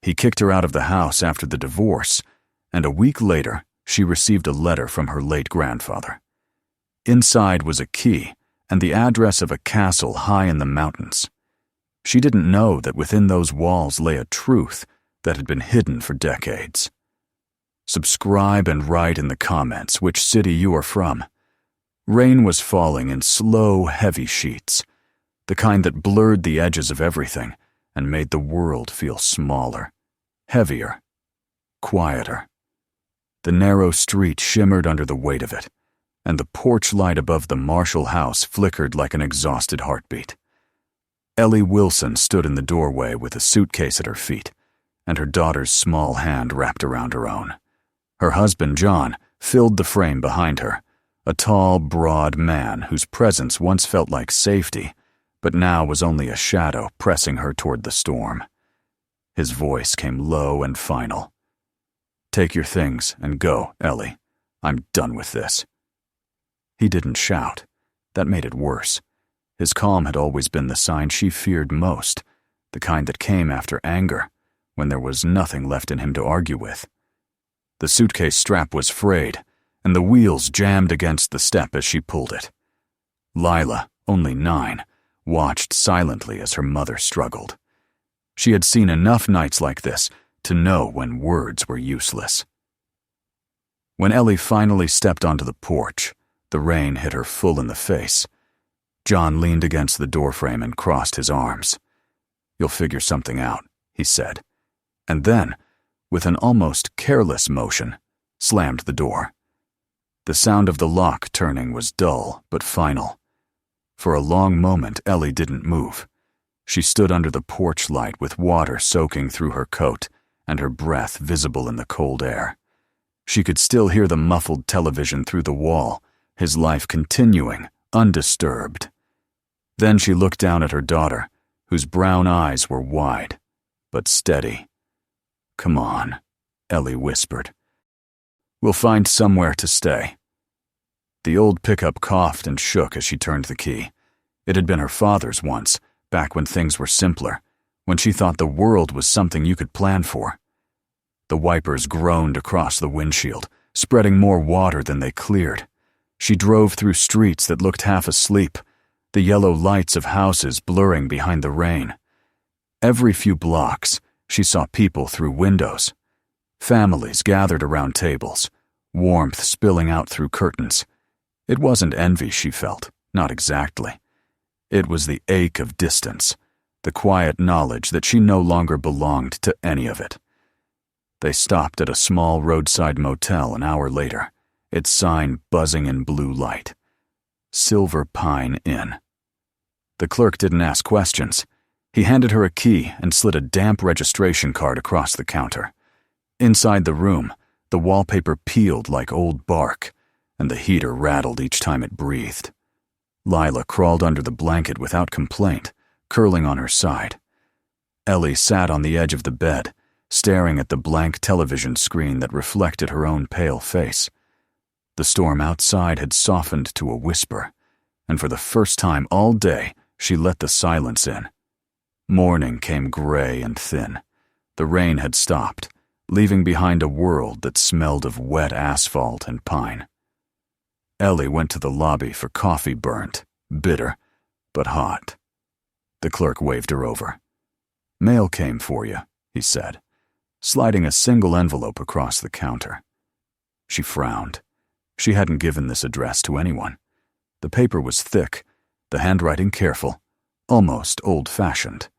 He kicked her out of the house after the divorce, and a week later, she received a letter from her late grandfather. Inside was a key and the address of a castle high in the mountains. She didn't know that within those walls lay a truth that had been hidden for decades. Subscribe and write in the comments which city you are from. Rain was falling in slow, heavy sheets, the kind that blurred the edges of everything and made the world feel smaller, heavier, quieter. The narrow street shimmered under the weight of it, and the porch light above the Marshall house flickered like an exhausted heartbeat. Ellie Wilson stood in the doorway with a suitcase at her feet, and her daughter's small hand wrapped around her own. Her husband, John, filled the frame behind her, a tall, broad man whose presence once felt like safety, but now was only a shadow pressing her toward the storm. His voice came low and final. "Take your things and go, Ellie. I'm done with this." He didn't shout. That made it worse. His calm had always been the sign she feared most, the kind that came after anger, when there was nothing left in him to argue with. The suitcase strap was frayed, and the wheels jammed against the step as she pulled it. Lila, only 9, watched silently as her mother struggled. She had seen enough nights like this to know when words were useless. When Ellie finally stepped onto the porch, the rain hit her full in the face. John leaned against the doorframe and crossed his arms. "You'll figure something out," he said, and then, with an almost careless motion, slammed the door. The sound of the lock turning was dull but final. For a long moment, Ellie didn't move. She stood under the porch light with water soaking through her coat and her breath visible in the cold air. She could still hear the muffled television through the wall, his life continuing, undisturbed. Then she looked down at her daughter, whose brown eyes were wide, but steady. "Come on," Ellie whispered. "We'll find somewhere to stay." The old pickup coughed and shook as she turned the key. It had been her father's once, back when things were simpler, when she thought the world was something you could plan for. The wipers groaned across the windshield, spreading more water than they cleared. She drove through streets that looked half asleep, the yellow lights of houses blurring behind the rain. Every few blocks, she saw people through windows. Families gathered around tables, warmth spilling out through curtains. It wasn't envy she felt, not exactly. It was the ache of distance, the quiet knowledge that she no longer belonged to any of it. They stopped at a small roadside motel an hour later, its sign buzzing in blue light. Silver Pine Inn. The clerk didn't ask questions. He handed her a key and slid a damp registration card across the counter. Inside the room, the wallpaper peeled like old bark, and the heater rattled each time it breathed. Lila crawled under the blanket without complaint, curling on her side. Ellie sat on the edge of the bed, staring at the blank television screen that reflected her own pale face. The storm outside had softened to a whisper, and for the first time all day, she let the silence in. Morning came gray and thin. The rain had stopped, leaving behind a world that smelled of wet asphalt and pine. Ellie went to the lobby for coffee burnt, bitter, but hot. The clerk waved her over. "Mail came for you," he said, sliding a single envelope across the counter. She frowned. She hadn't given this address to anyone. The paper was thick, the handwriting careful, almost old-fashioned.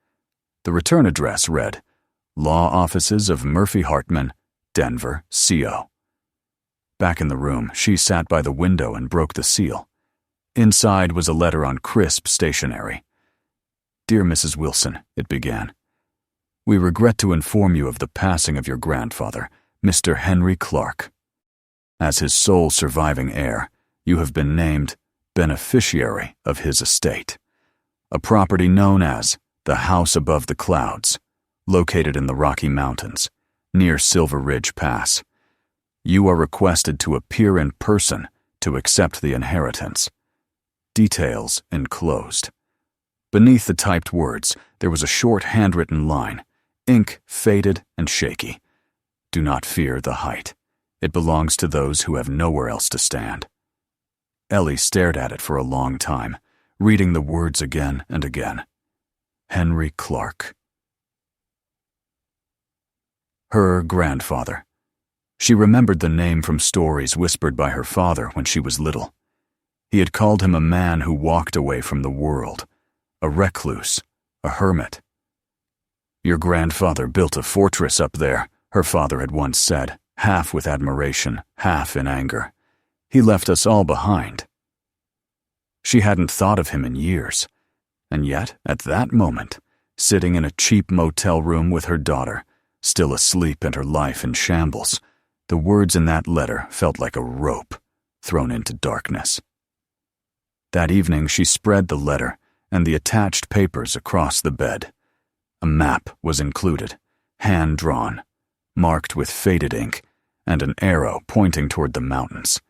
The return address read, Law Offices of Murphy Hartman, Denver, CO. Back in the room, she sat by the window and broke the seal. Inside was a letter on crisp stationery. "Dear Mrs. Wilson," it began. "We regret to inform you of the passing of your grandfather, Mr. Henry Clark. As his sole surviving heir, you have been named beneficiary of his estate, a property known as the House Above the Clouds, located in the Rocky Mountains, near Silver Ridge Pass. You are requested to appear in person to accept the inheritance. Details enclosed." Beneath the typed words, there was a short handwritten line, ink faded and shaky. Do not fear the height. It belongs to those who have nowhere else to stand. Ellie stared at it for a long time, reading the words again and again. Henry Clark. Her grandfather. She remembered the name from stories whispered by her father when she was little. He had called him a man who walked away from the world, a recluse, a hermit. Your grandfather built a fortress up there, her father had once said, half with admiration, half in anger. He left us all behind. She hadn't thought of him in years, and yet, at that moment, sitting in a cheap motel room with her daughter, still asleep and her life in shambles, the words in that letter felt like a rope thrown into darkness. That evening she spread the letter and the attached papers across the bed. A map was included, hand-drawn, marked with faded ink, and an arrow pointing toward the mountains.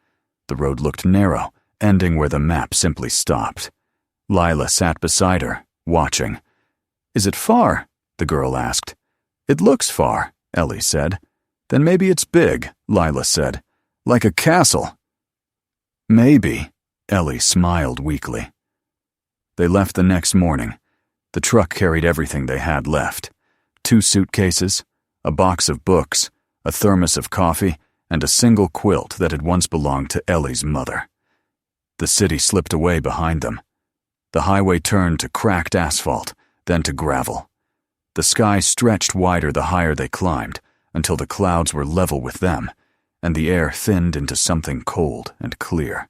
The road looked narrow, ending where the map simply stopped. Lila sat beside her, watching. "Is it far?" the girl asked. "It looks far," Ellie said. "Then maybe it's big," Lila said. "Like a castle." "Maybe," Ellie smiled weakly. They left the next morning. The truck carried everything they had left. 2 suitcases, a box of books, a thermos of coffee, and a single quilt that had once belonged to Ellie's mother. The city slipped away behind them. The highway turned to cracked asphalt, then to gravel. The sky stretched wider the higher they climbed, until the clouds were level with them, and the air thinned into something cold and clear.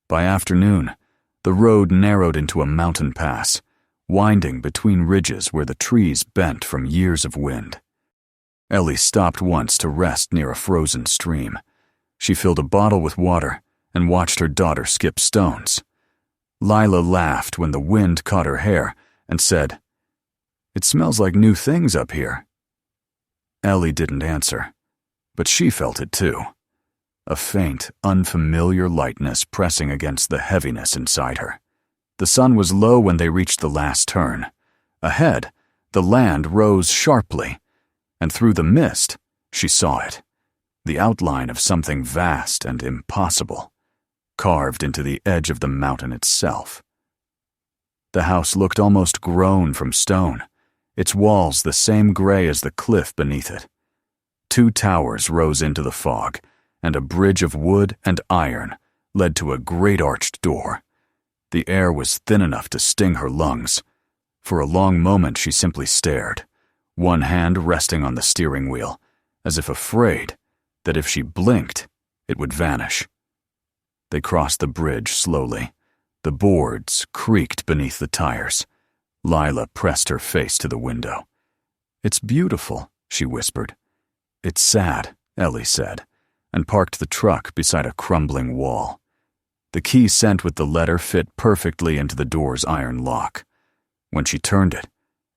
By afternoon, the road narrowed into a mountain pass, winding between ridges where the trees bent from years of wind. Ellie stopped once to rest near a frozen stream. She filled a bottle with water and watched her daughter skip stones. Lila laughed when the wind caught her hair and said, "It smells like new things up here." Ellie didn't answer, but she felt it too. A faint, unfamiliar lightness pressing against the heaviness inside her. The sun was low when they reached the last turn. Ahead, the land rose sharply, and through the mist, she saw it. The outline of something vast and impossible, carved into the edge of the mountain itself. The house looked almost grown from stone, its walls the same gray as the cliff beneath it. 2 towers rose into the fog, and a bridge of wood and iron led to a great arched door. The air was thin enough to sting her lungs. For a long moment she simply stared, one hand resting on the steering wheel, as if afraid that if she blinked, it would vanish. They crossed the bridge slowly. The boards creaked beneath the tires. Lila pressed her face to the window. "It's beautiful," she whispered. "It's sad," Ellie said, and parked the truck beside a crumbling wall. The key sent with the letter fit perfectly into the door's iron lock. When she turned it,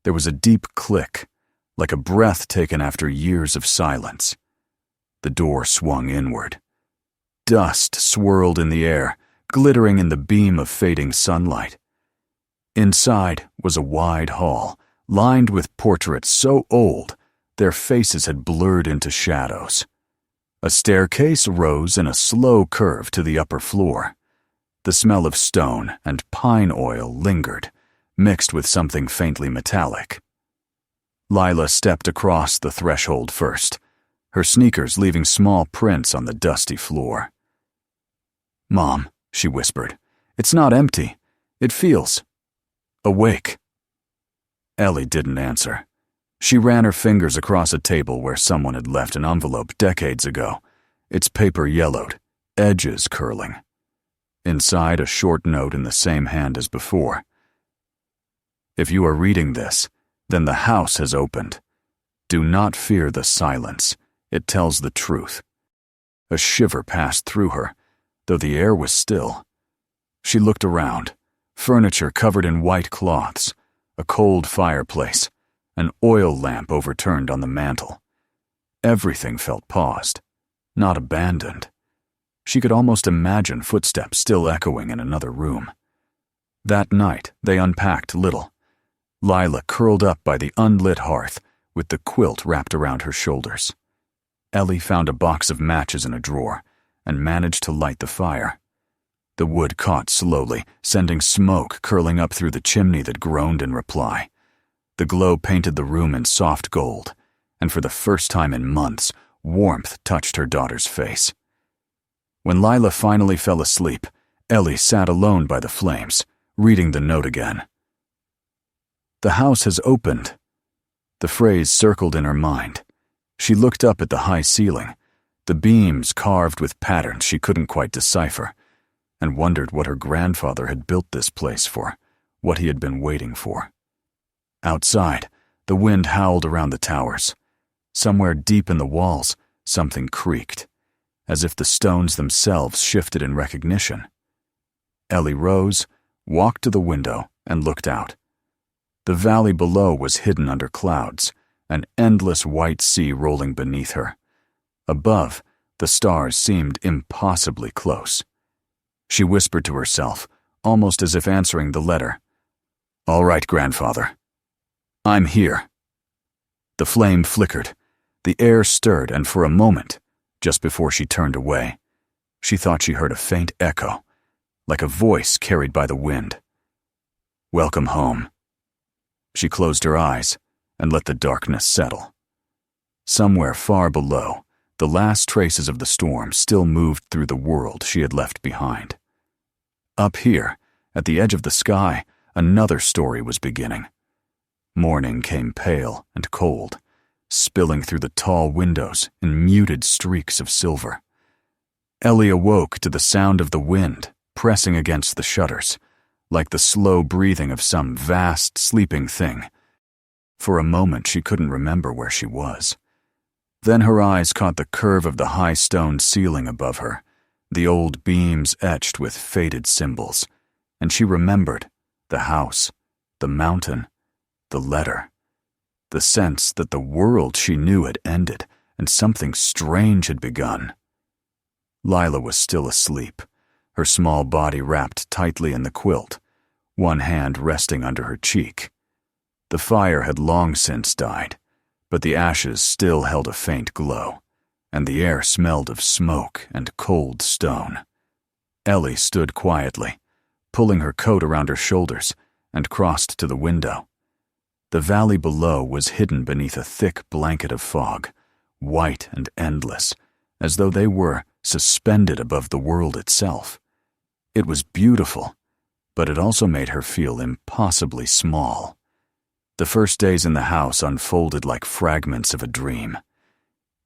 there was a deep click, like a breath taken after years of silence. The door swung inward. Dust swirled in the air, glittering in the beam of fading sunlight. Inside was a wide hall, lined with portraits so old their faces had blurred into shadows. A staircase rose in a slow curve to the upper floor. The smell of stone and pine oil lingered, mixed with something faintly metallic. Lila stepped across the threshold first, her sneakers leaving small prints on the dusty floor. "Mom," she whispered, "it's not empty. It feels awake." Ellie didn't answer. She ran her fingers across a table where someone had left an envelope decades ago, its paper yellowed, edges curling. Inside, a short note in the same hand as before. "If you are reading this, then the house has opened. Do not fear the silence. It tells the truth." A shiver passed through her, though the air was still. She looked around, furniture covered in white cloths, a cold fireplace, an oil lamp overturned on the mantel. Everything felt paused, not abandoned. She could almost imagine footsteps still echoing in another room. That night, they unpacked little. Lila curled up by the unlit hearth, with the quilt wrapped around her shoulders. Ellie found a box of matches in a drawer and managed to light the fire. The wood caught slowly, sending smoke curling up through the chimney that groaned in reply. The glow painted the room in soft gold, and for the first time in months, warmth touched her daughter's face. When Lila finally fell asleep, Ellie sat alone by the flames, reading the note again. "The house has opened." The phrase circled in her mind. She looked up at the high ceiling, the beams carved with patterns she couldn't quite decipher, and wondered what her grandfather had built this place for, what he had been waiting for. Outside, the wind howled around the towers. Somewhere deep in the walls, something creaked, as if the stones themselves shifted in recognition. Ellie rose, walked to the window, and looked out. The valley below was hidden under clouds, an endless white sea rolling beneath her. Above, the stars seemed impossibly close. She whispered to herself, almost as if answering the letter, "All right, grandfather. I'm here." The flame flickered. The air stirred, and for a moment, just before she turned away, she thought she heard a faint echo, like a voice carried by the wind. "Welcome home." She closed her eyes and let the darkness settle. Somewhere far below, the last traces of the storm still moved through the world she had left behind. Up here, at the edge of the sky, another story was beginning. Morning came pale and cold, spilling through the tall windows in muted streaks of silver. Ellie awoke to the sound of the wind pressing against the shutters, like the slow breathing of some vast, sleeping thing. For a moment she couldn't remember where she was. Then her eyes caught the curve of the high stone ceiling above her, the old beams etched with faded symbols, and she remembered the house, the mountain, the letter, the sense that the world she knew had ended and something strange had begun. Lila was still asleep, her small body wrapped tightly in the quilt, one hand resting under her cheek. The fire had long since died, but the ashes still held a faint glow, and the air smelled of smoke and cold stone. Ellie stood quietly, pulling her coat around her shoulders, and crossed to the window. The valley below was hidden beneath a thick blanket of fog, white and endless, as though they were suspended above the world itself. It was beautiful, but it also made her feel impossibly small. The first days in the house unfolded like fragments of a dream.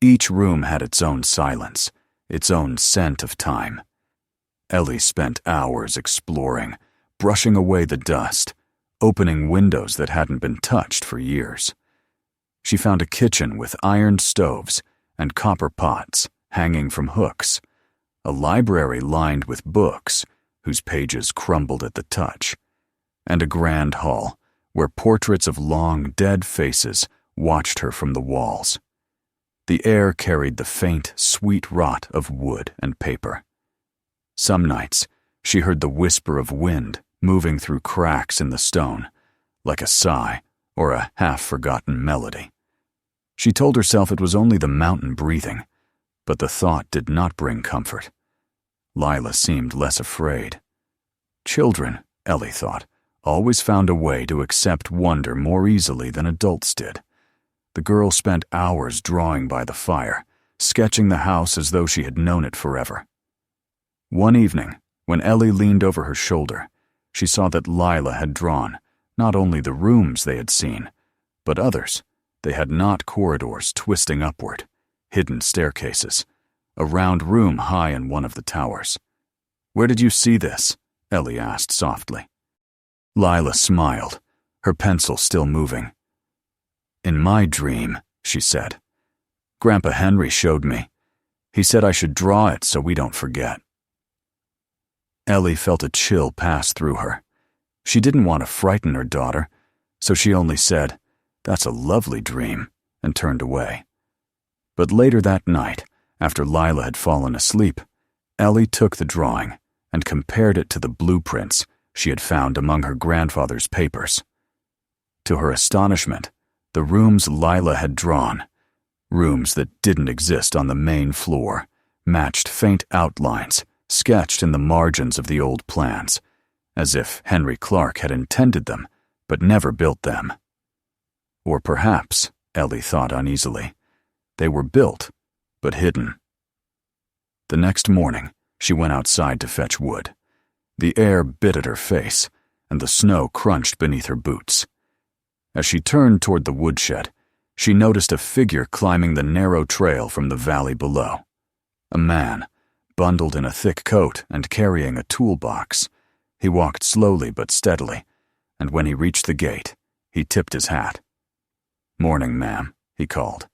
Each room had its own silence, its own scent of time. Ellie spent hours exploring, brushing away the dust, opening windows that hadn't been touched for years. She found a kitchen with iron stoves and copper pots hanging from hooks, a library lined with books whose pages crumbled at the touch, and a grand hall where portraits of long, dead faces watched her from the walls. The air carried the faint, sweet rot of wood and paper. Some nights, she heard the whisper of wind moving through cracks in the stone, like a sigh or a half-forgotten melody. She told herself it was only the mountain breathing, but the thought did not bring comfort. Lila seemed less afraid. Children, Ellie thought, always found a way to accept wonder more easily than adults did. The girl spent hours drawing by the fire, sketching the house as though she had known it forever. One evening, when Ellie leaned over her shoulder, she saw that Lila had drawn not only the rooms they had seen, but others. They had not corridors twisting upward, hidden staircases, a round room high in one of the towers. "Where did you see this?" Ellie asked softly. Lila smiled, her pencil still moving. "In my dream," she said. "Grandpa Henry showed me. He said I should draw it so we don't forget." Ellie felt a chill pass through her. She didn't want to frighten her daughter, so she only said, "That's a lovely dream," and turned away. But later that night, after Lila had fallen asleep, Ellie took the drawing and compared it to the blueprints she had found among her grandfather's papers. To her astonishment, The rooms Lila had drawn, rooms that didn't exist on the main floor, matched faint outlines sketched in the margins of the old plans, as if Henry Clark had intended them but never built them. Or perhaps, Ellie thought uneasily, they were built but hidden. The next morning, she went outside to fetch wood. The air bit at her face, and the snow crunched beneath her boots. As she turned toward the woodshed, she noticed a figure climbing the narrow trail from the valley below. A man, bundled in a thick coat and carrying a toolbox. He walked slowly but steadily, and when he reached the gate, he tipped his hat. "Morning, ma'am," he called.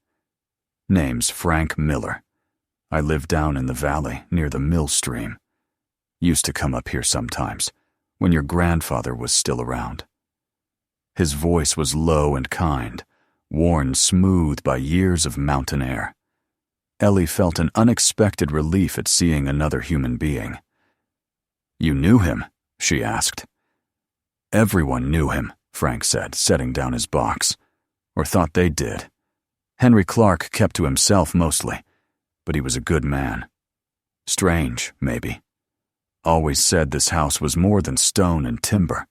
"Name's Frank Miller. I live down in the valley near the mill stream. Used to come up here sometimes, when your grandfather was still around." His voice was low and kind, worn smooth by years of mountain air. Ellie felt an unexpected relief at seeing another human being. "You knew him?" she asked. "Everyone knew him," Frank said, setting down his box. "Or thought they did. Henry Clark kept to himself mostly, but he was a good man. Strange, maybe. Always said this house was more than stone and timber.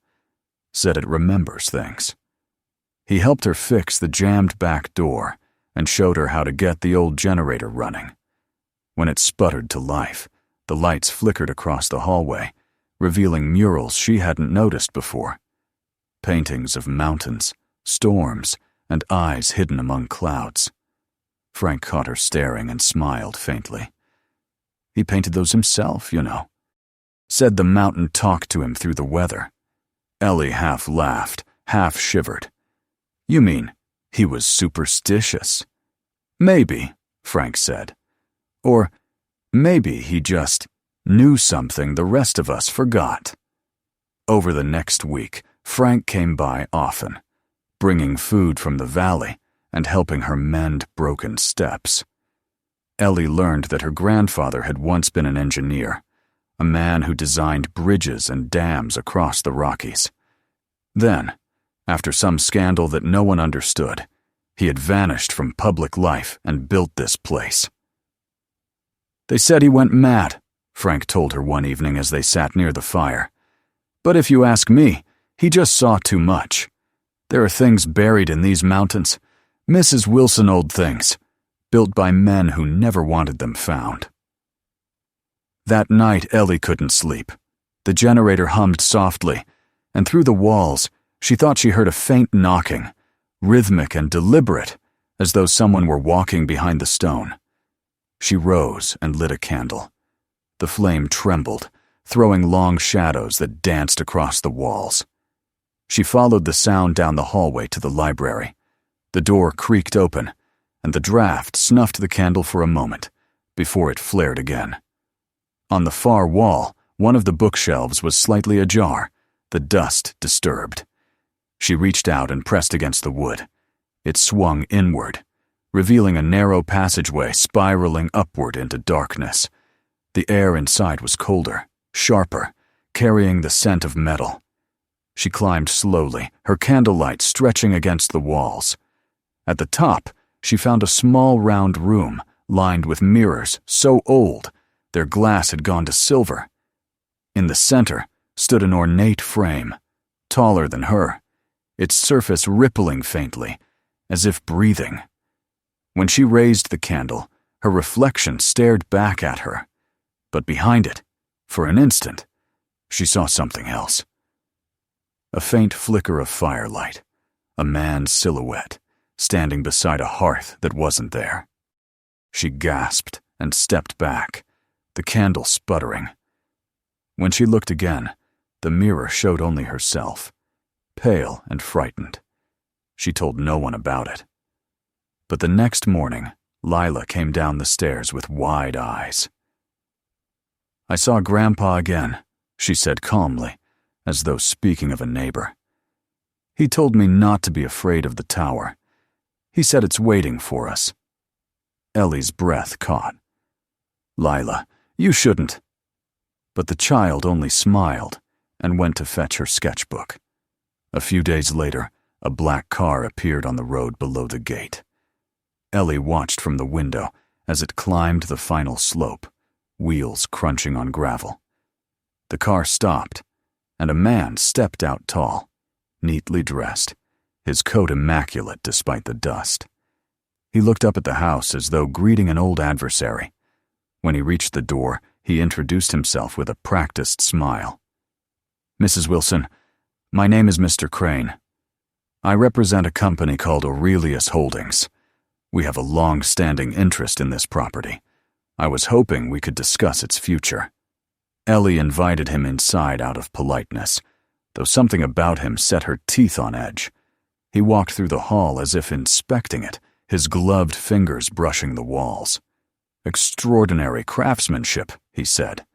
Said it remembers things." He helped her fix the jammed back door and showed her how to get the old generator running. When it sputtered to life, the lights flickered across the hallway, revealing murals she hadn't noticed before. Paintings of mountains, storms, and eyes hidden among clouds. Frank caught her staring and smiled faintly. "He painted those himself, you know. Said the mountain talked to him through the weather." Ellie half laughed, half shivered. "You mean he was superstitious?" "Maybe," Frank said. "Or maybe he just knew something the rest of us forgot." Over the next week, Frank came by often, bringing food from the valley and helping her mend broken steps. Ellie learned that her grandfather had once been an engineer, a man who designed bridges and dams across the Rockies. Then, after some scandal that no one understood, he had vanished from public life and built this place. "They said he went mad," Frank told her one evening as they sat near the fire. "But if you ask me, he just saw too much. There are things buried in these mountains, Mrs. Wilson old things, built by men who never wanted them found." That night, Ellie couldn't sleep. The generator hummed softly, and through the walls, she thought she heard a faint knocking, rhythmic and deliberate, as though someone were walking behind the stone. She rose and lit a candle. The flame trembled, throwing long shadows that danced across the walls. She followed the sound down the hallway to the library. The door creaked open, and the draft snuffed the candle for a moment, before it flared again. On the far wall, one of the bookshelves was slightly ajar, the dust disturbed. She reached out and pressed against the wood. It swung inward, revealing a narrow passageway spiraling upward into darkness. The air inside was colder, sharper, carrying the scent of metal. She climbed slowly, her candlelight stretching against the walls. At the top, she found a small round room lined with mirrors so old their glass had gone to silver. In the center stood an ornate frame, taller than her, its surface rippling faintly, as if breathing. When she raised the candle, her reflection stared back at her. But behind it, for an instant, she saw something else. A faint flicker of firelight, a man's silhouette, standing beside a hearth that wasn't there. She gasped and stepped back, the candle sputtering. When she looked again, the mirror showed only herself, pale and frightened. She told no one about it. But the next morning, Lila came down the stairs with wide eyes. "I saw Grandpa again," she said calmly, as though speaking of a neighbor. "He told me not to be afraid of the tower. He said it's waiting for us." Ellie's breath caught. "Lila, you shouldn't." But the child only smiled and went to fetch her sketchbook. A few days later, a black car appeared on the road below the gate. Ellie watched from the window as it climbed the final slope, wheels crunching on gravel. The car stopped, and a man stepped out tall, neatly dressed, his coat immaculate despite the dust. He looked up at the house as though greeting an old adversary. When he reached the door, he introduced himself with a practiced smile. "Mrs. Wilson, my name is Mr. Crane. I represent a company called Aurelius Holdings. We have a long-standing interest in this property. I was hoping we could discuss its future." Ellie invited him inside out of politeness, though something about him set her teeth on edge. He walked through the hall as if inspecting it, his gloved fingers brushing the walls. "Extraordinary craftsmanship," he said.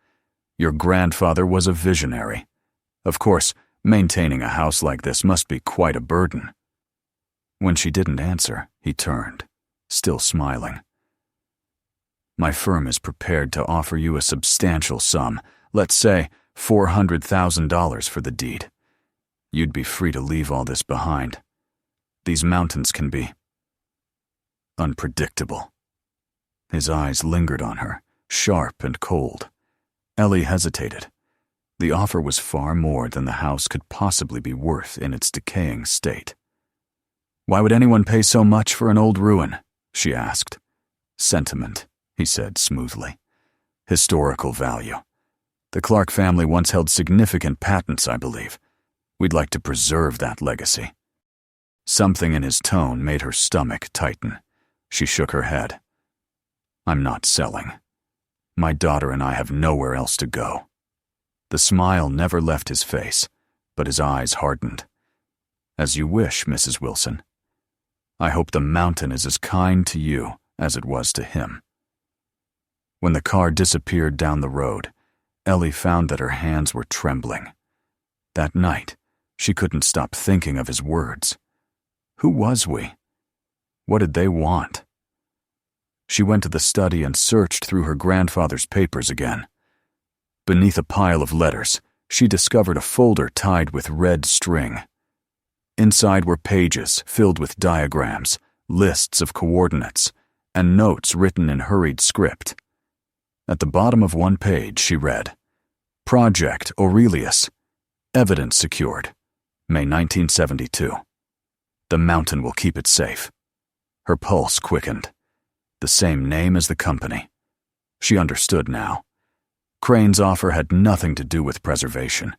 "Your grandfather was a visionary. Of course, maintaining a house like this must be quite a burden." When she didn't answer, he turned, still smiling. "My firm is prepared to offer you a substantial sum, let's say $400,000 for the deed. You'd be free to leave all this behind. These mountains can be unpredictable." His eyes lingered on her, sharp and cold. Ellie hesitated. The offer was far more than the house could possibly be worth in its decaying state. "Why would anyone pay so much for an old ruin?" she asked. "Sentiment," he said smoothly. "Historical value. The Clark family once held significant patents, I believe. We'd like to preserve that legacy." Something in his tone made her stomach tighten. She shook her head. "I'm not selling. My daughter and I have nowhere else to go." The smile never left his face, but his eyes hardened. "As you wish, Mrs. Wilson. I hope the mountain is as kind to you as it was to him." When the car disappeared down the road, Ellie found that her hands were trembling. That night, she couldn't stop thinking of his words. Who was we? What did they want? She went to the study and searched through her grandfather's papers again. Beneath a pile of letters, she discovered a folder tied with red string. Inside were pages filled with diagrams, lists of coordinates, and notes written in hurried script. At the bottom of one page, she read, "Project Aurelius. Evidence secured. May 1972. The mountain will keep it safe." Her pulse quickened. The same name as the company. She understood now. Crane's offer had nothing to do with preservation.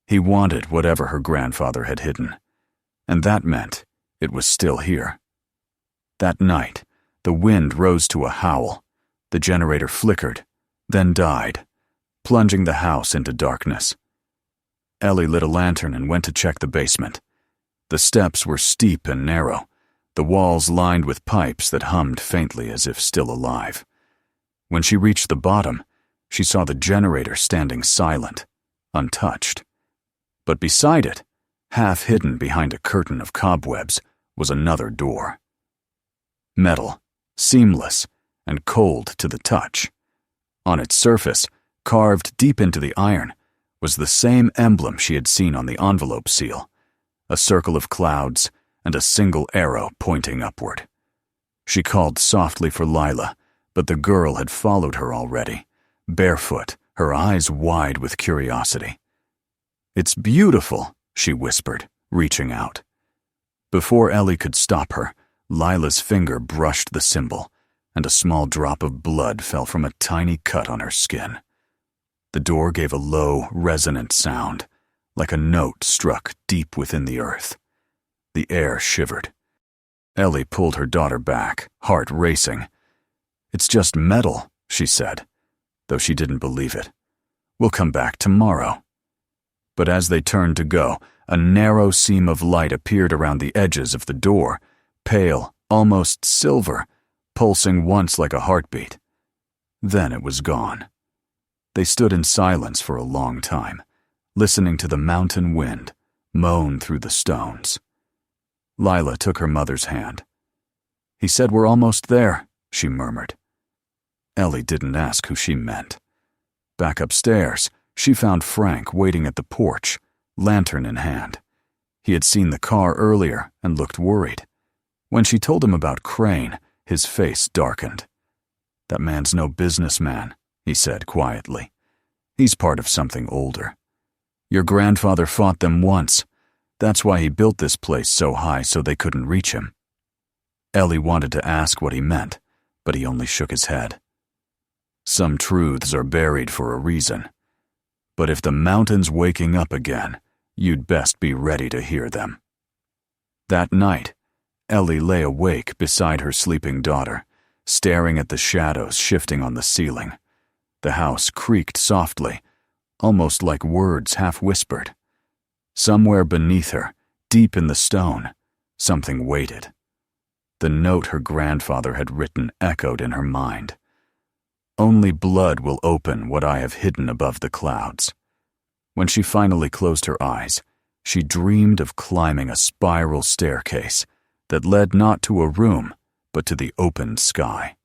He wanted whatever her grandfather had hidden, and that meant it was still here. That night, the wind rose to a howl. The generator flickered, then died, plunging the house into darkness. Ellie lit a lantern and went to check the basement. The steps were steep and narrow, the walls lined with pipes that hummed faintly as if still alive. When she reached the bottom, she saw the generator standing silent, untouched. But beside it, half hidden behind a curtain of cobwebs, was another door. Metal, seamless, and cold to the touch. On its surface, carved deep into the iron, was the same emblem she had seen on the envelope seal, a circle of clouds and a single arrow pointing upward. She called softly for Lila, but the girl had followed her already, barefoot, her eyes wide with curiosity. "It's beautiful," she whispered, reaching out. Before Ellie could stop her, Lila's finger brushed the symbol, and a small drop of blood fell from a tiny cut on her skin. The door gave a low, resonant sound, like a note struck deep within the earth. The air shivered. Ellie pulled her daughter back, heart racing. "It's just metal," she said, though she didn't believe it. "We'll come back tomorrow." But as they turned to go, a narrow seam of light appeared around the edges of the door, pale, almost silver, pulsing once like a heartbeat. Then it was gone. They stood in silence for a long time, listening to the mountain wind moan through the stones. Lila took her mother's hand. "He said we're almost there," she murmured. Ellie didn't ask who she meant. Back upstairs, she found Frank waiting at the porch, lantern in hand. He had seen the car earlier and looked worried. When she told him about Crane, his face darkened. "That man's no businessman," he said quietly. "He's part of something older. Your grandfather fought them once. That's why he built this place so high so they couldn't reach him." Ellie wanted to ask what he meant, but he only shook his head. "Some truths are buried for a reason. But if the mountain's waking up again, you'd best be ready to hear them." That night, Ellie lay awake beside her sleeping daughter, staring at the shadows shifting on the ceiling. The house creaked softly, almost like words half-whispered. Somewhere beneath her, deep in the stone, something waited. The note her grandfather had written echoed in her mind. "Only blood will open what I have hidden above the clouds." When she finally closed her eyes, she dreamed of climbing a spiral staircase that led not to a room, but to the opened sky.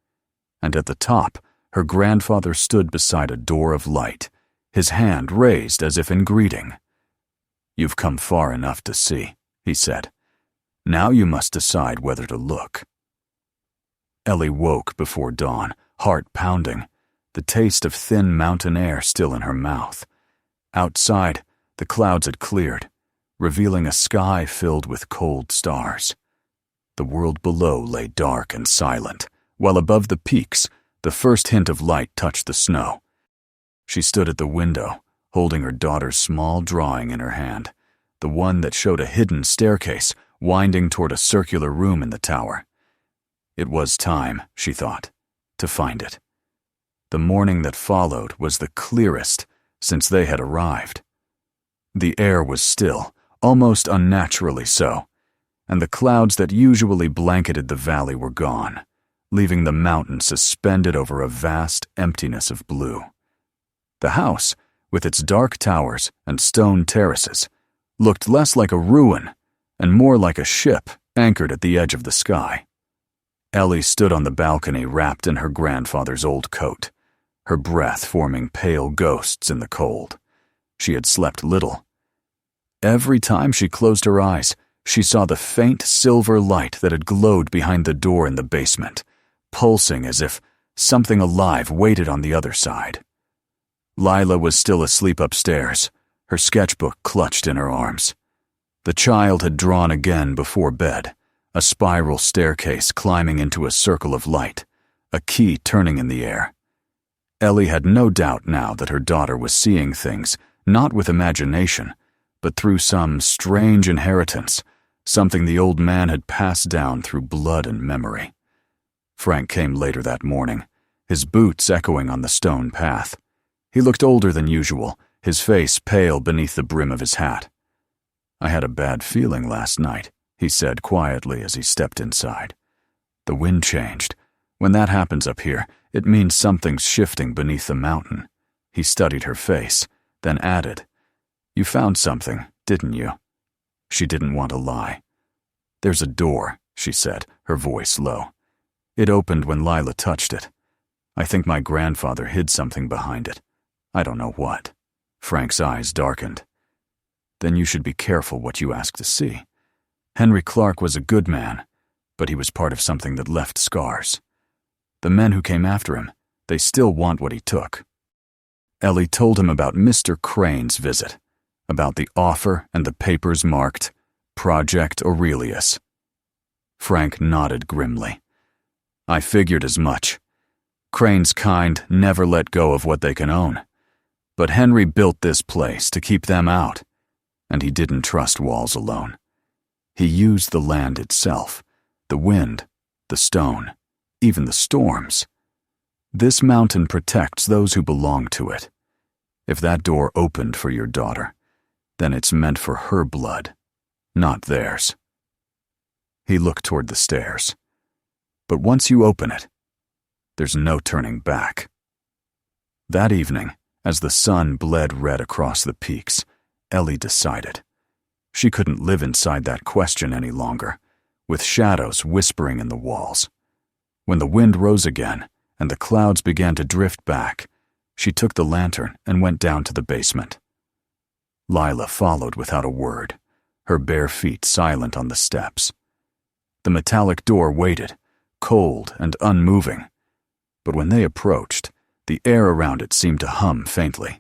And at the top, her grandfather stood beside a door of light, his hand raised as if in greeting. "You've come far enough to see," he said. "Now you must decide whether to look." Ellie woke before dawn, heart pounding, the taste of thin mountain air still in her mouth. Outside, the clouds had cleared, revealing a sky filled with cold stars. The world below lay dark and silent, while above the peaks, the first hint of light touched the snow. She stood at the window, holding her daughter's small drawing in her hand, the one that showed a hidden staircase winding toward a circular room in the tower. It was time, she thought, to find it. The morning that followed was the clearest since they had arrived. The air was still, almost unnaturally so, and the clouds that usually blanketed the valley were gone, leaving the mountain suspended over a vast emptiness of blue. The house, with its dark towers and stone terraces, looked less like a ruin and more like a ship anchored at the edge of the sky. Ellie stood on the balcony wrapped in her grandfather's old coat, her breath forming pale ghosts in the cold. She had slept little. Every time she closed her eyes, she saw the faint silver light that had glowed behind the door in the basement, pulsing as if something alive waited on the other side. Lila was still asleep upstairs, her sketchbook clutched in her arms. The child had drawn again before bed, a spiral staircase climbing into a circle of light, a key turning in the air. Ellie had no doubt now that her daughter was seeing things, not with imagination, but through some strange inheritance, something the old man had passed down through blood and memory. Frank came later that morning, his boots echoing on the stone path. He looked older than usual, his face pale beneath the brim of his hat. "I had a bad feeling last night," he said quietly as he stepped inside. "The wind changed. When that happens up here, it means something's shifting beneath the mountain." He studied her face, then added, "You found something, didn't you?" She didn't want to lie. "There's a door," she said, her voice low. "It opened when Lila touched it. I think my grandfather hid something behind it. I don't know what." Frank's eyes darkened. "Then you should be careful what you ask to see. Henry Clark was a good man, but he was part of something that left scars. The men who came after him, they still want what he took." Ellie told him about Mr. Crane's visit, about the offer and the papers marked Project Aurelius. Frank nodded grimly. "I figured as much. Crane's kind never let go of what they can own. But Henry built this place to keep them out, and he didn't trust walls alone. He used the land itself, the wind, the stone, even the storms. This mountain protects those who belong to it. If that door opened for your daughter, then it's meant for her blood, not theirs." He looked toward the stairs. "But once you open it, there's no turning back." That evening, as the sun bled red across the peaks, Ellie decided. She couldn't live inside that question any longer, with shadows whispering in the walls. When the wind rose again and the clouds began to drift back, she took the lantern and went down to the basement. Lila followed without a word, her bare feet silent on the steps. The metallic door waited, cold and unmoving, but when they approached, the air around it seemed to hum faintly.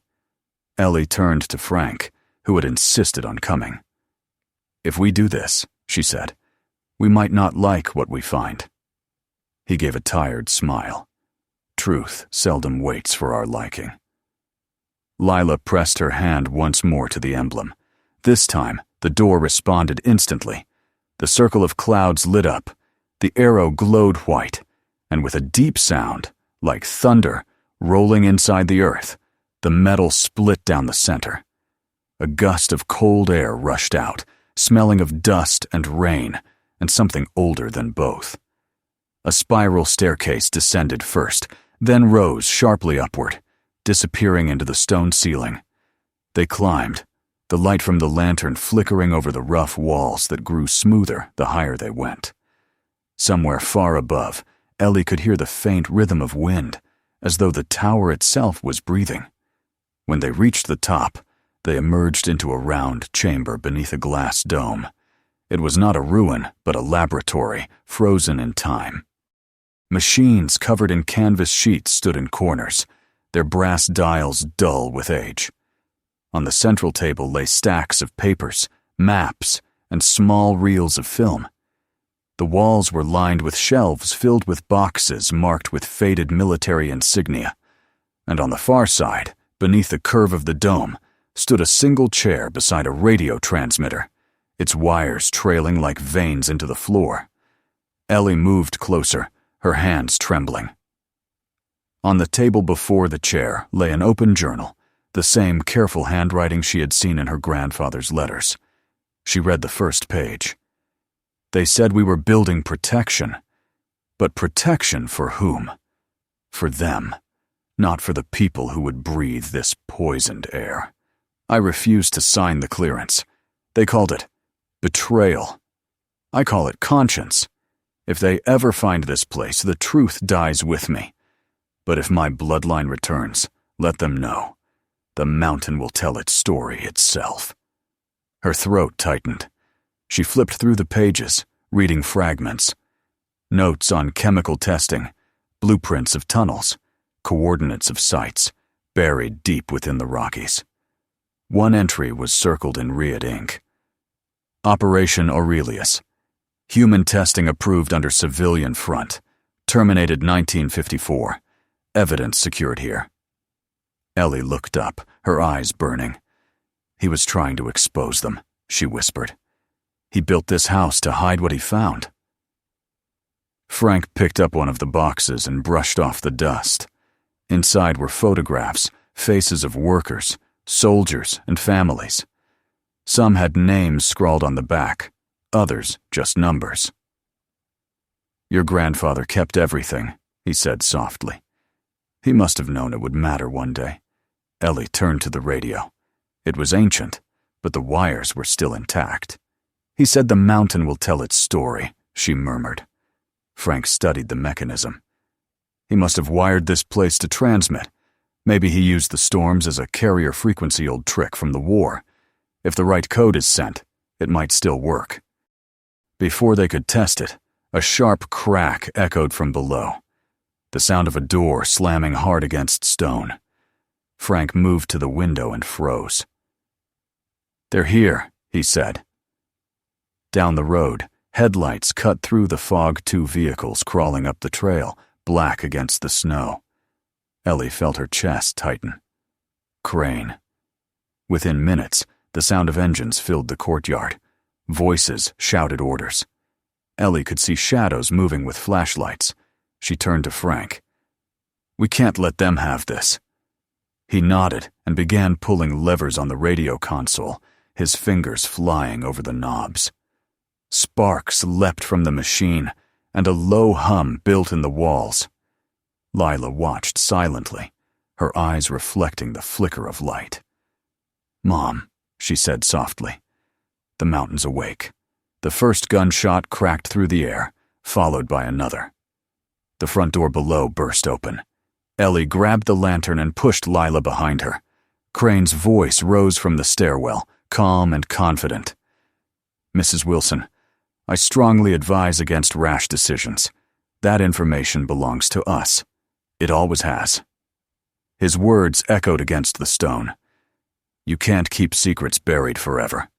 Ellie turned to Frank, who had insisted on coming. "If we do this," she said, "we might not like what we find." He gave a tired smile. Truth seldom waits for our liking. Lila pressed her hand once more to the emblem. This time, the door responded instantly. The circle of clouds lit up, the arrow glowed white, and with a deep sound, like thunder, rolling inside the earth, the metal split down the center. A gust of cold air rushed out, smelling of dust and rain, and something older than both. A spiral staircase descended first, then rose sharply upward, disappearing into the stone ceiling. They climbed, the light from the lantern flickering over the rough walls that grew smoother the higher they went. Somewhere far above, Ellie could hear the faint rhythm of wind, as though the tower itself was breathing. When they reached the top, they emerged into a round chamber beneath a glass dome. It was not a ruin, but a laboratory, frozen in time. Machines covered in canvas sheets stood in corners, their brass dials dull with age. On the central table lay stacks of papers, maps, and small reels of film. The walls were lined with shelves filled with boxes marked with faded military insignia, and on the far side, beneath the curve of the dome, stood a single chair beside a radio transmitter, its wires trailing like veins into the floor. Ellie moved closer, her hands trembling. On the table before the chair lay an open journal, the same careful handwriting she had seen in her grandfather's letters. She read the first page. They said we were building protection. But protection for whom? For them, not for the people who would breathe this poisoned air. I refused to sign the clearance. They called it betrayal. I call it conscience. If they ever find this place, the truth dies with me. But if my bloodline returns, let them know. The mountain will tell its story itself. Her throat tightened. She flipped through the pages, reading fragments. Notes on chemical testing, blueprints of tunnels, coordinates of sites, buried deep within the Rockies. One entry was circled in red ink. Operation Aurelius. Human testing approved under civilian front. Terminated 1954. Evidence secured here. Ellie looked up, her eyes burning. He was trying to expose them, she whispered. He built this house to hide what he found. Frank picked up one of the boxes and brushed off the dust. Inside were photographs, faces of workers, soldiers, and families. Some had names scrawled on the back, others just numbers. Your grandfather kept everything, he said softly. He must have known it would matter one day. Ellie turned to the radio. It was ancient, but the wires were still intact. He said the mountain will tell its story, she murmured. Frank studied the mechanism. He must have wired this place to transmit. Maybe he used the storms as a carrier frequency old trick from the war. If the right code is sent, it might still work. Before they could test it, a sharp crack echoed from below. The sound of a door slamming hard against stone. Frank moved to the window and froze. They're here, he said. Down the road, headlights cut through the fog two vehicles crawling up the trail, black against the snow. Ellie felt her chest tighten. Crane. Within minutes, the sound of engines filled the courtyard. Voices shouted orders. Ellie could see shadows moving with flashlights. She turned to Frank. We can't let them have this. He nodded and began pulling levers on the radio console, his fingers flying over the knobs. Sparks leapt from the machine, and a low hum built in the walls. Lila watched silently, her eyes reflecting the flicker of light. Mom, she said softly. The mountain's awake. The first gunshot cracked through the air, followed by another. The front door below burst open. Ellie grabbed the lantern and pushed Lila behind her. Crane's voice rose from the stairwell, calm and confident. Mrs. Wilson, I strongly advise against rash decisions. That information belongs to us. It always has." His words echoed against the stone. "You can't keep secrets buried forever."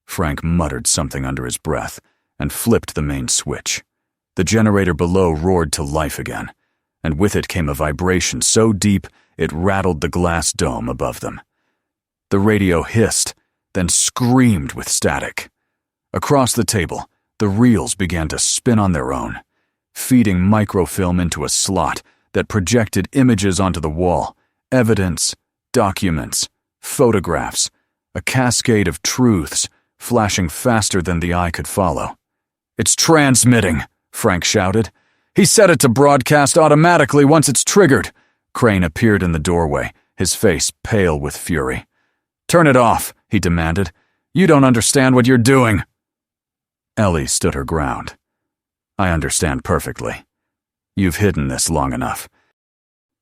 Frank muttered something under his breath and flipped the main switch. The generator below roared to life again, and with it came a vibration so deep it rattled the glass dome above them. The radio hissed, then screamed with static. Across the table, the reels began to spin on their own, feeding microfilm into a slot that projected images onto the wall, evidence, documents, photographs, a cascade of truths flashing faster than the eye could follow. "It's transmitting," Frank shouted. "He set it to broadcast automatically once it's triggered." Crane appeared in the doorway, his face pale with fury. "Turn it off," he demanded. "You don't understand what you're doing." Ellie stood her ground. "I understand perfectly. You've hidden this long enough."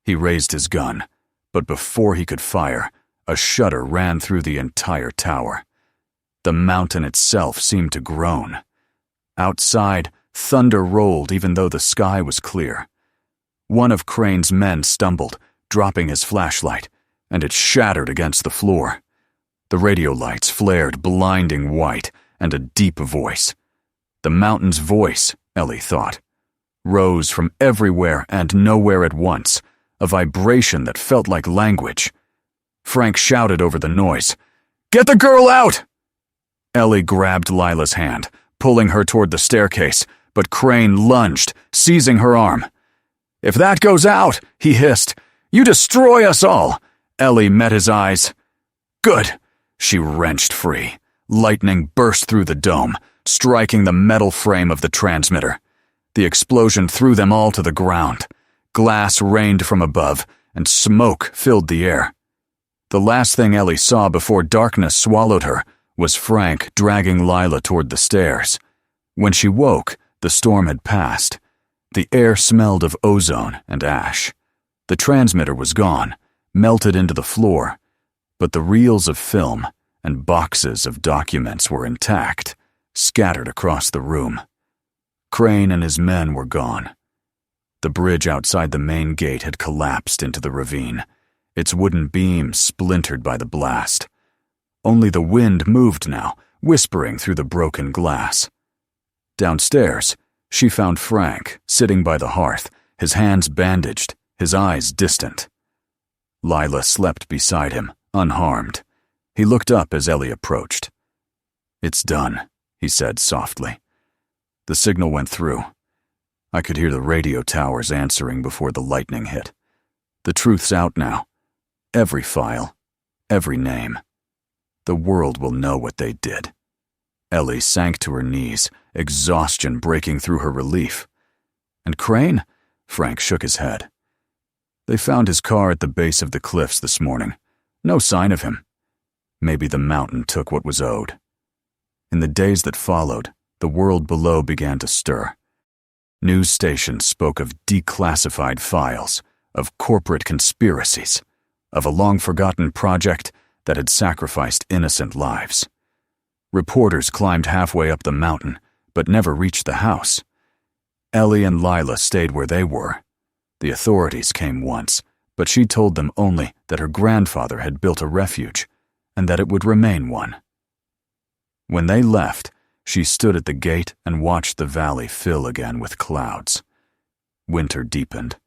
He raised his gun, but before he could fire, a shudder ran through the entire tower. The mountain itself seemed to groan. Outside, thunder rolled even though the sky was clear. One of Crane's men stumbled, dropping his flashlight, and it shattered against the floor. The radio lights flared blinding white, and a deep voice. The mountain's voice, Ellie thought, rose from everywhere and nowhere at once, a vibration that felt like language. Frank shouted over the noise, "Get the girl out!" Ellie grabbed Lila's hand, pulling her toward the staircase, but Crane lunged, seizing her arm. "If that goes out," he hissed, "you destroy us all." Ellie met his eyes. "Good." She wrenched free. Lightning burst through the dome, striking the metal frame of the transmitter. The explosion threw them all to the ground. Glass rained from above, and smoke filled the air. The last thing Ellie saw before darkness swallowed her was Frank dragging Lila toward the stairs. When she woke, the storm had passed. The air smelled of ozone and ash. The transmitter was gone, melted into the floor, but the reels of film and boxes of documents were intact, scattered across the room. Crane and his men were gone. The bridge outside the main gate had collapsed into the ravine, its wooden beams splintered by the blast. Only the wind moved now, whispering through the broken glass. Downstairs, she found Frank sitting by the hearth, his hands bandaged, his eyes distant. Lila slept beside him, unharmed. He looked up as Ellie approached. "It's done," he said softly. The signal went through. I could hear the radio towers answering before the lightning hit. The truth's out now. Every file, every name. The world will know what they did. Ellie sank to her knees, exhaustion breaking through her relief. "And Crane?" Frank shook his head. "They found his car at the base of the cliffs this morning. No sign of him. Maybe the mountain took what was owed." In the days that followed, the world below began to stir. News stations spoke of declassified files, of corporate conspiracies, of a long-forgotten project that had sacrificed innocent lives. Reporters climbed halfway up the mountain, but never reached the house. Ellie and Lila stayed where they were. The authorities came once, but she told them only that her grandfather had built a refuge, and that it would remain one. When they left, she stood at the gate and watched the valley fill again with clouds. Winter deepened.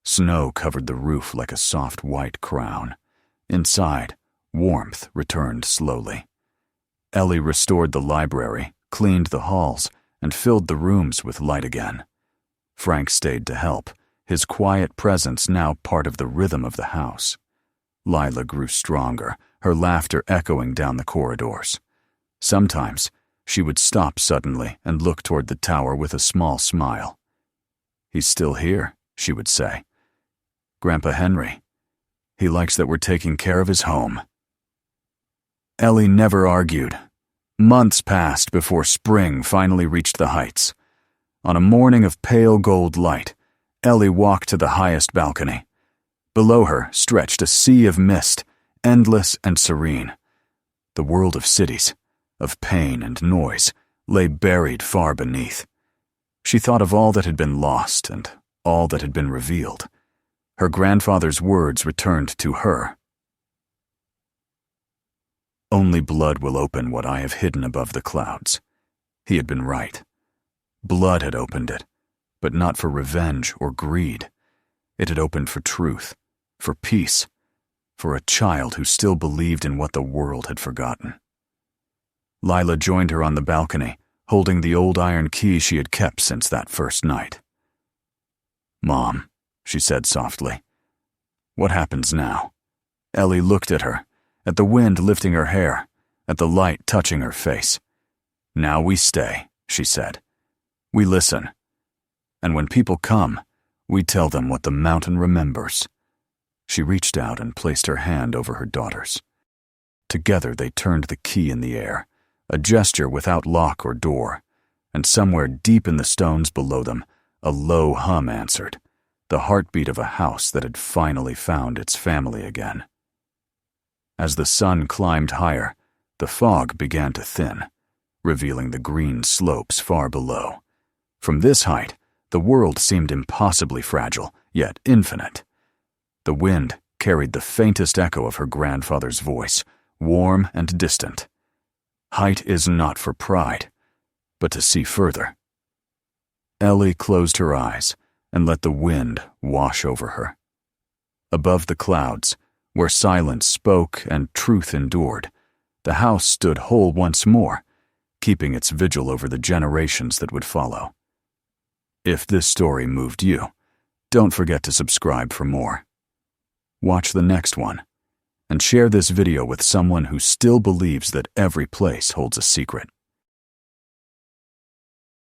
Snow covered the roof like a soft white crown. Inside, warmth returned slowly. Ellie restored the library, cleaned the halls, and filled the rooms with light again. Frank stayed to help, his quiet presence now part of the rhythm of the house. Lila grew stronger, her laughter echoing down the corridors. Sometimes, she would stop suddenly and look toward the tower with a small smile. "He's still here," she would say. "Grandpa Henry. He likes that we're taking care of his home." Ellie never argued. Months passed before spring finally reached the heights. On a morning of pale gold light, Ellie walked to the highest balcony. Below her stretched a sea of mist, endless and serene. The world of cities, of pain and noise, lay buried far beneath. She thought of all that had been lost and all that had been revealed. Her grandfather's words returned to her. Only blood will open what I have hidden above the clouds. He had been right. Blood had opened it, but not for revenge or greed. It had opened for truth, for peace, for a child who still believed in what the world had forgotten. Lila joined her on the balcony, holding the old iron key she had kept since that first night. "Mom," she said softly, "what happens now?" Ellie looked at her, at the wind lifting her hair, at the light touching her face. "Now we stay," she said. "We listen. And when people come, we tell them what the mountain remembers." She reached out and placed her hand over her daughter's. Together they turned the key in the air, a gesture without lock or door, and somewhere deep in the stones below them, a low hum answered, the heartbeat of a house that had finally found its family again. As the sun climbed higher, the fog began to thin, revealing the green slopes far below. From this height, the world seemed impossibly fragile, yet infinite. The wind carried the faintest echo of her grandfather's voice, warm and distant. Height is not for pride, but to see further. Ellie closed her eyes and let the wind wash over her. Above the clouds, where silence spoke and truth endured, the house stood whole once more, keeping its vigil over the generations that would follow. If this story moved you, don't forget to subscribe for more. Watch the next one, and share this video with someone who still believes that every place holds a secret.